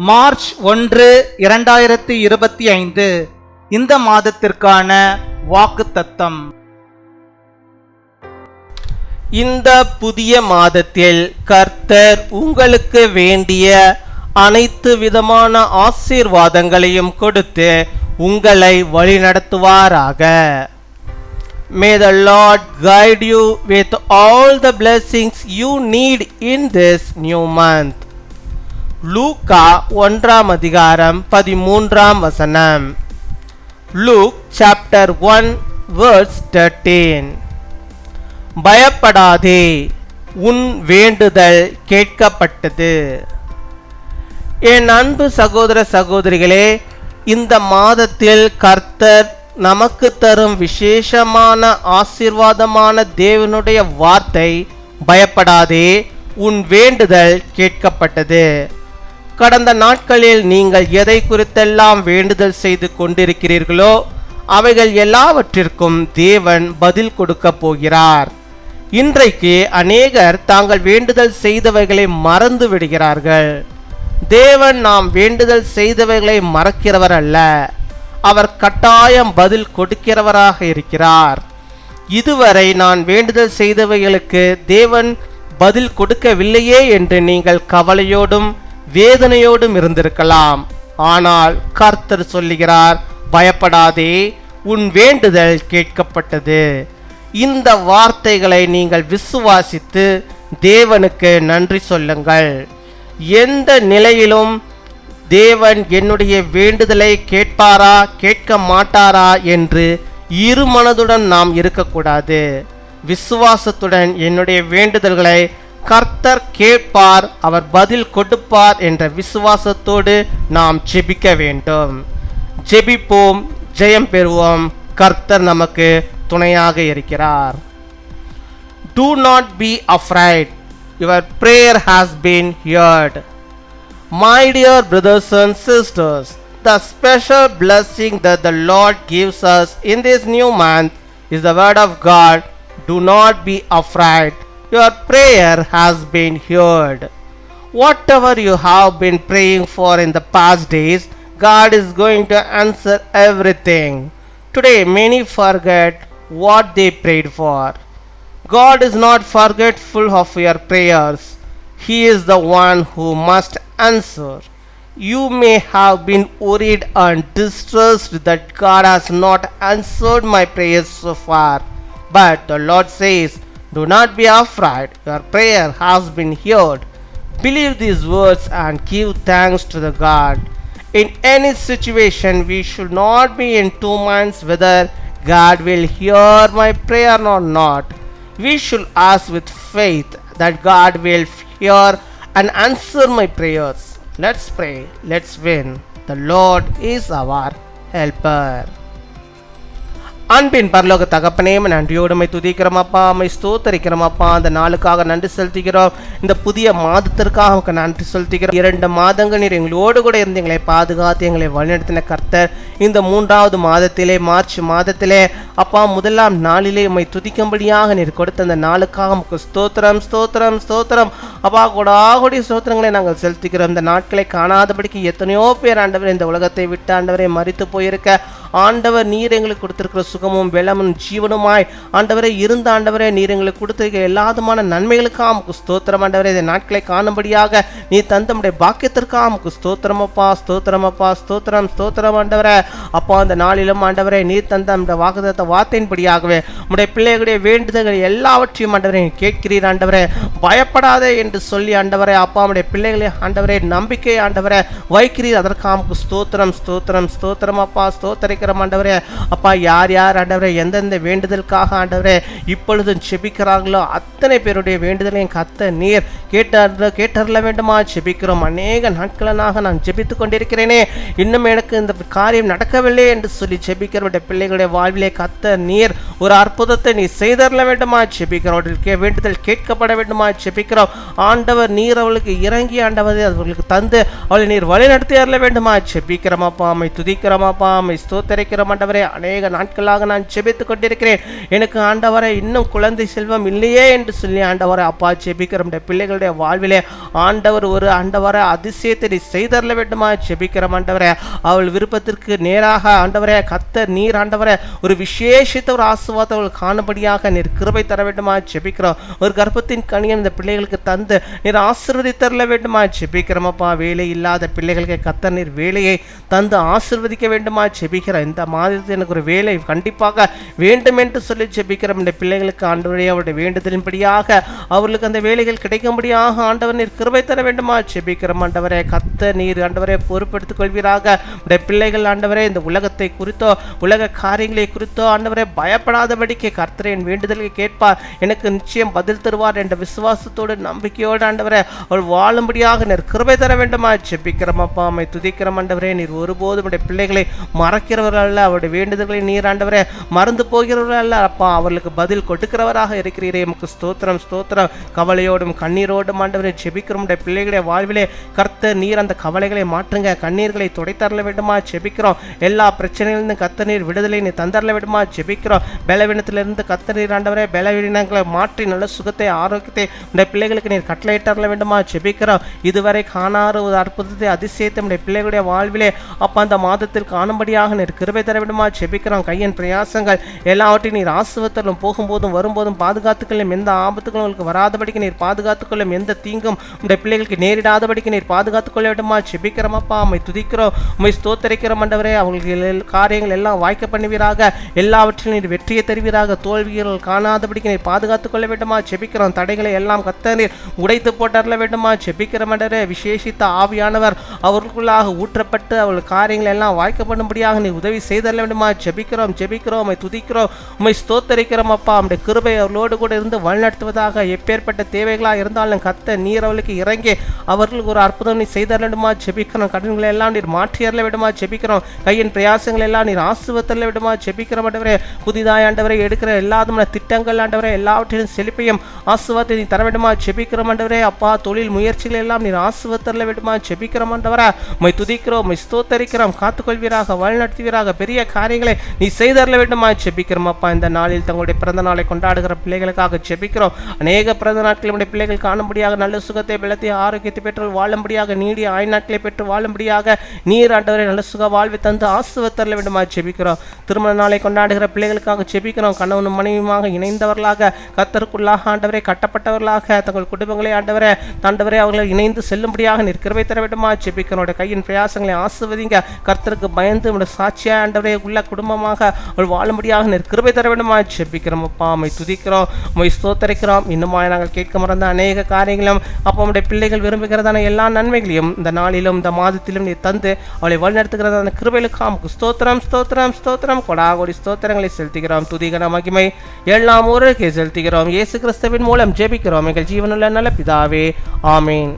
March 1, 2025 இந்த மாதத்திற்கான வாக்குத்தத்தம். இந்த புதிய மாதத்தில் கர்த்தர் உங்களுக்கு வேண்டிய அனைத்து விதமான ஆசீர்வாதங்களையும் கொடுத்து உங்களை வழிநடத்துவாராக. May the Lord guide you with all the blessings you need in this new month. Luca 1:13. Luke chapter 1 verse 13. பயப்படாதே, உன் வேண்டுதல் கேட்கப்பட்டது. என் அன்பு சகோதர சகோதரிகளே, இந்த மாதத்தில் கர்த்தர் நமக்கு தரும் விசேஷமான ஆசீர்வாதமான தேவனுடைய வார்த்தை, பயப்படாதே, உன் வேண்டுதல் கேட்கப்பட்டது. கடந்த நாட்களில் நீங்கள் எதை குறித்தெல்லாம் வேண்டுதல் செய்து கொண்டிருக்கிறீர்களோ அவைகள் எல்லாவற்றிற்கும் தேவன் பதில் கொடுக்க போகிறார். இன்றைக்கு அநேகர் தாங்கள் வேண்டுதல் செய்தவைகளை மறந்து விடுகிறார்கள். தேவன் நாம் வேண்டுதல் செய்தவைகளை மறக்கிறவர் அல்ல, அவர் கட்டாயம் பதில் கொடுக்கிறவராக இருக்கிறார். இதுவரை நான் வேண்டுதல் செய்தவைகளுக்கு தேவன் பதில் கொடுக்கவில்லையே என்று நீங்கள் கவலையோடும் வேதனையோடும் இருந்திருக்கலாம். ஆனால் கர்த்தர் சொல்லுகிறார், பயப்படாதே, உன் வேண்டுதல் கேட்கப்பட்டது. இந்த வார்த்தைகளை நீங்கள் விசுவாசித்து தேவனுக்கு நன்றி சொல்லுங்கள். எந்த நிலையிலும் தேவன் என்னுடைய வேண்டுதலை கேட்பாரா கேட்க மாட்டாரா என்று இருமனதுடன் நாம் இருக்கக்கூடாது. விசுவாசத்துடன் என்னுடைய வேண்டுதல்களை கர்த்தர் கேட்பார், அவர் பதில் கொடுப்பார் என்ற விசுவாசத்தோடு நாம் ஜெபிக்க வேண்டும். ஜெபிப்போம், ஜெயம் பெறுவோம். கர்த்தர் நமக்கு துணையாக இருக்கிறார். Do not be afraid. Your prayer has been heard. My dear brothers and sisters, the special blessing that the Lord gives us in this new month is the word of God. Do not be afraid. Your prayer has been heard. Whatever you have been praying for in the past days, God is going to answer everything. Today many forget what they prayed for. God is not forgetful of your prayers. He is the one who must answer. You may have been worried and distressed that God has not answered my prayers so far. But the Lord says, do not be afraid. Your prayer has been heard. Believe these words and give thanks to the God. In any situation, we should not be in two minds whether God will hear my prayer or not. We should ask with faith that God will hear and answer my prayers. Let's pray. Let's win. The Lord is our helper. அன்பின் பரலோக தகப்பனே, நன்றியோடுமை துதிக்கிறோம் அப்பா, அம்மை ஸ்தோத்தரிக்கிறோம் அப்பா. அந்த நாளுக்காக நன்றி செலுத்துகிறோம். இந்த புதிய மாதத்திற்காக நன்றி செலுத்துகிறோம். 2 மாதங்கள் நீர் எங்களோடு கூட இருந்து எங்களை பாதுகாத்து எங்களை வழிநடத்தின கர்த்தர், இந்த 3வது மாதத்திலே, மார்ச் மாதத்திலே அப்பா, முதலாம் நாளிலே உம்மை துதிக்கும்படியாக நீர் கொடுத்த அந்த நாளுக்காக உமக்கு ஸ்தோத்திரம் ஸ்தோத்திரம் ஸ்தோத்திரம் அப்பா. கொடாகொடி ஸ்தோத்திரங்களை நாங்கள் செலுத்துகிறோம். இந்த நாட்களை காணாதபடிக்கு எத்தனையோ பேர் ஆண்டவர் இந்த உலகத்தை விட்டு ஆண்டவரை மரித்து போயிருக்க, ஆண்டவர் நீர் எங்களுக்கு கொடுத்திருக்கிற சுகமும் வெள்ளமும் ஜீவனுமாய் ஆண்டவரை இருந்த ஆண்டவரே, நீர் எங்களுக்கு கொடுத்திருக்கிற எல்லாதுமான நன்மைகளுக்காக உமக்கு ஸ்தோத்திரம் ஆண்டவரே. இந்த நாட்களை காணும்படியாக நீ தந்தமுடைய பாக்கியத்திற்காக உமக்கு ஸ்தோத்திரம் அப்பா, ஸ்தோத்திரம் அப்பா, ஸ்தோத்திரம் ஸ்தோத்திரம் ஆண்டவரே. அப்பா, அந்த நாளிலும் ஆண்டவரே நீர் தந்த நம்முடைய வாக்குத்தத்த வார்த்தையின்படியாகவே உம்முடைய பிள்ளைகளுடைய வேண்டுதல்கள் எல்லாவற்றையும் ஆண்டவரே கேட்கிறீர் ஆண்டவரே. பயப்படாதே என்று சொல்லி ஆண்டவரே அப்பா, உம்முடைய பிள்ளைகளை ஆண்டவரே நம்பிக்கை ஆண்டவரே வைக்கிறீர். அதற்காக உமக்கு ஸ்தோத்திரம் ஸ்தோத்திரம் ஸ்தோத்திரம் அப்பா, ஸ்தோத்தரிக்கிறோம் ஆண்டவரே. அப்பா, யார் யார் ஆண்டவரே எந்தெந்த வேண்டுதலுக்காக ஆண்டவரே இப்பொழுது செபிக்கிறார்களோ அத்தனை பேருடைய வேண்டுதலையும் கத்த நீர் கேட்டறல வேண்டுமா செபிக்கிறோம். அநேக நாட்களாக நான் ஜெபித்து கொண்டிருக்கிறேனே, இன்னும் எனக்கு இந்த காரியம் நடக்கவில்லை என்று சொல்லி செபிக்கிறவருடைய பிள்ளைகளுடைய வாழ்விலே கத்த நீர் ஒரு அற்புதத்தை நீ செய்தரல வேண்டுமா செபிக்கிறோம். வேண்டுதல் கேட்கப்பட வேண்டுமா செபிக்கிறோம். ஆண்டவர் நீர் அவளுக்கு இறங்கி ஆண்டவரை அவர்களுக்கு தந்து அவளை நீர் வழி நடத்தி அருள வேண்டுமா செபிக்கிறோமாப்பா. அம்மை துதிக்கிறோமாப்பா, அம்மை ஸ்தோத்திரம் ஸ்தோத்தரிக்கிறோம் ஆண்டவரே. அநேக நாட்களாக நான் ஜெபித்து கொண்டிருக்கிறேன், எனக்கு ஆண்டவரே இன்னும் குழந்தை செல்வம் இல்லையே என்று சொல்லி ஆண்டவரே அப்பா ஜெபிக்கிறோம். பிள்ளைகளுடைய வாழ்விலே ஆண்டவர் ஒரு ஆண்டவரே அதிசயத்தை நீ செய்தரல வேண்டுமா ஜெபிக்கிறோம் ஆண்டவரே. அவள் விருப்பத்திற்கு நேராக ஆண்டவரே கர்த்தர் நீர் ஆண்டவரே ஒரு விசேஷித்த ஒரு ஆசீர்வாதத்தை அவள் காணும்படியாக நீர் கிருபை தர வேண்டுமா ஜெபிக்கிறோம். ஒரு கர்ப்பத்தின் கனியை இந்த பிள்ளைகளுக்கு தந்து நீர் ஆசீர்வதித்தரல வேண்டுமா ஜெபிக்கிறோம் அப்பா. வேலை இல்லாத பிள்ளைகளுக்கு கர்த்தர் நீர் வேலையை தந்து ஆசீர்வதிக்க வேண்டுமா ஜெபிக்கிறோம். இந்த மாதத்தில் எனக்கு ஒரு வேலை கண்டிப்பாக வேண்டும் என்று சொல்லி ஜெபிக்கிறோம். இந்த பிள்ளைகளுக்கு ஆண்டவரே அவருடைய வேண்டுதலின்படியாக அவர்களுக்கு அந்த வேலைகள் கிடைக்கும்படியாக ஆண்டவர் நீர் கிருபை தர வேண்டுமா ஜெபிக்கிறோம் ஆண்டவரே. கர்த்தர் நீர் ஆண்டவரே பொறுப்பெடுத்துக் கொள்வீராக. இந்த பிள்ளைகள் ஆண்டவரே இந்த உலகத்தை குறித்தோ உலக காரியங்களை குறித்தோ ஆண்டவரே பயப்படாதபடிக்கு கர்த்தரின் வேண்டுதலை கேட்பார், எனக்கு நிச்சயம் பதில் தருவார் என்ற விசுவாசத்தோடு நம்பிக்கையோடு ஆண்டவரே அவள் வாழும்படியாக நீர் கிருபை தர வேண்டுமா ஜெபிக்கிறோம் அப்பா. அம்மை துதிக்கிறோம் ஆண்டவரே. நீர் ஒருபோதும் உடைய பிள்ளைகளை மறக்கிறவர்கள் அல்ல, அவருடைய வேண்டுதல்களை நீர் ஆண்டவரே மறந்து போகிறவர்கள் அல்ல அப்பா. அவர்களுக்கு பதில் கொடுக்கிறவராக இருக்கிறீரே, எமக்கு ஸ்தோத்திரம் ஸ்தோத்திரம். கவலையோடும் கண்ணீரோடும் ஆண்டவரை ஜெபிக்கிறோம். உடைய பிள்ளைகளுடைய வாழ்விலே கர்த்தர் நீர் அந்த கவலைகளை மாற்றுங்க, கண்ணீர்களை துடைத்தரல வேண்டுமா ஜெபிக்கிறோம். எல்லா பிரச்சனைகளிலிருந்து கர்த்தர் நீர் விடுதலை நீ தந்தரல வேண்டுமா ஜெபிக்கிறோம். பலவீனத்திலிருந்து கர்த்தர் நீர் ஆண்டவரே பலவீனங்களை மாற்றி நல்ல சுகத்தை ஆரோக்கியத்தை உடைய பிள்ளைகளுக்கு நீர் கட்டளையிட்டரல வேண்டுமா ஜெபிக்கிறோம். இதுவரை காணாத ஒரு அற்புதத்தை அதிசயத்தை உடைய பிள்ளைகளுடைய வாழ்விலே அப்பா அந்த மாதத்தில் காணும்படியாக நீர் கிருபை தர வேண்டுமா ஜெபிக்கிறோம். கையின் பிரயாசங்கள் எல்லாவற்றையும் நீர் ஆசீர்வதித்தலும் போகும்போதும் வரும்போதும் பாதுகாத்துக்கொள்ளும், எந்த ஆபத்துகளும் உங்களுக்கு வராதபடிக்கு நீர் பாதுகாத்துக்கொள்ளும், எந்த தீங்கும் உடைய பிள்ளைகளுக்கு நேரிடாதபடிக்கு நீர் பாதுகாத்துக்கொள்ள வேண்டுமா ஜெபிக்கிறோம் அப்பா. உம்மை துதிக்கிறோம், உம்மை ஸ்தோத்தரிக்கிறோம் ஆண்டவரே. அவங்களுக்கு காரியங்கள் எல்லாம் வாய்க்க பண்ணுவீராக, எல்லாவற்றிலும் நீர் வெற்றியை தருவீராக, தோல்விகள் காணாதபடிக்கு நீர் பாதுகாத்துக் கொள்ள வேண்டுமா ஜெபிக்கிறோம். தடைகளை எல்லாம் கர்த்தர் நீர் உடைத்து போட்டரல வேண்டுமா ஜெபிக்கிறோம் ஆண்டவரே. விசேஷித்த ஆவியானவர் அவர்களுக்குள்ளாக ஊற்றப்பட்டு அவர்கள் காரியங்கள் எல்லாம் வாய்க்க பண்ணும்படியாக நீர் உதவி செய்தரல வேண்டுமா ஜெபிக்கிறோம் ஜெபிக்கிறோம். உம்மை துதிக்கிறோம், உம்மை ஸ்தோத்தரிக்கிறோம் அப்பா. உம்முடைய கிருபை அவர்களோடு கூட இருந்து வழிநடத்துவதாக. எப்பேற்பட்ட தேவைகளாக இருந்தாலும் கர்த்தர் நீர் அவர்களுக்கு இறங்கி அவர்களுக்கு ஒரு அற்புதம் நீ செய்தரல வேண்டுமா ஜெபிக்கிறோம். கடன்களை எல்லாம் நீர் மாற்றி அருள வேண்டுமா ஜெபிக்கிறோம். கையின் பிரயாசங்கள் எல்லாம் நீர் ஆசீர்வதித்தரல வேண்டுமா ஜெபிக்கிறோம் ஆண்டவரே. புதிதாய் ஆண்டவரை எடுக்கிற எல்லாதுமான திட்டங்கள் ஆண்டவரே எல்லாவற்றிலும் செழிப்பையும் ஆசீர்வாதத்தை நீ தர வேண்டுமா ஜெபிக்கிறோம் ஆண்டவரே. அப்பா தொழில் முயற்சிகள் எல்லாம் நீர் ஆசீர்வதித்தரல வேண்டுமா ஜெபிக்கிறோம் ஆண்டவரே. உம்மை துதிக்கிறோம், உம்மை ஸ்தோத்தரிக்கிறோம். காத்துக்கொள்வீராக, வழிநடத்துவீராக, பெரிய காரியங்களை நீ செய்தரல வேண்டுமா ஜெபிக்கிறோம் அப்பா. இந்த நாளில் தங்களுடைய பிறந்த நாளை கொண்டாடுகிற பிள்ளைகளுக்காக ஜெபிக்கிறோம். அநேக பிறந்த நாட்களுடைய பிள்ளைகள் காணும்படியாக நல்ல சுகத்தை பலத்தை ஆரோக்கியத்தை பெற்று வாழும்படியாக, நீடிய ஆயுள் நாட்களை பெற்று வாழும்படியாக நீர் ஆண்டவரை நல்ல சுக வாழ்வை தந்து ஆசீர்வதித்தரல வேண்டுமா ஜெபிக்கிறோம். திருமண நாளை கொண்டாடுகிற பிள்ளைகளுக்காக ஜெபிக்கிறோம். கணவனும் மனைவியுமாக இணைந்தவர்களாக, கர்த்தருக்குள்ளாக ஆண்டவரை கட்டப்பட்டவர்களாக, தங்கள் குடும்பங்களை ஆண்டவரை அவர்களை இணைந்து செல்லும்படியாக நீர் கிருபை தர வேண்டுமா ஜெபிக்கிறோம். கையின் பிரயாசங்களை ஆசீர்வதிங்க. கர்த்தருக்கு பயந்து சாட்சியா ஆண்டவரே உள்ள குடும்பமாக அவள் வாழும்படியாக நீர் கிருபை தர வேண்டுமா ஜெபிக்கிறோம் அப்பா. உம்மை துதிக்கிறோம், உம்மை ஸ்தோத்தரிக்கிறோம். இன்னுமாய் நாங்கள் கேட்க மறந்த அநேக காரியங்களும் அப்பா உம்முடைய பிள்ளைகள் விரும்புகிறதான எல்லா நன்மைகளையும் இந்த நாளிலும் இந்த மாதத்திலும் நீர் தந்து அவளை வழிநடத்துகிறதான கிருபைகளுக்காம் ஸ்தோத்திரம் ஸ்தோத்திரம் ஸ்தோத்திரம். கொடாகோடி ஸ்தோத்திரங்களை செலுத்துகிறோம். துதிகன மகிமை எல்லாம் ஒருக்கே செலுத்துகிறோம். இயேசு கிறிஸ்துவின் மூலம் ஜெபிக்கிறோம் எங்கள் ஜீவனுள்ள நல்ல பிதாவே, ஆமீன்.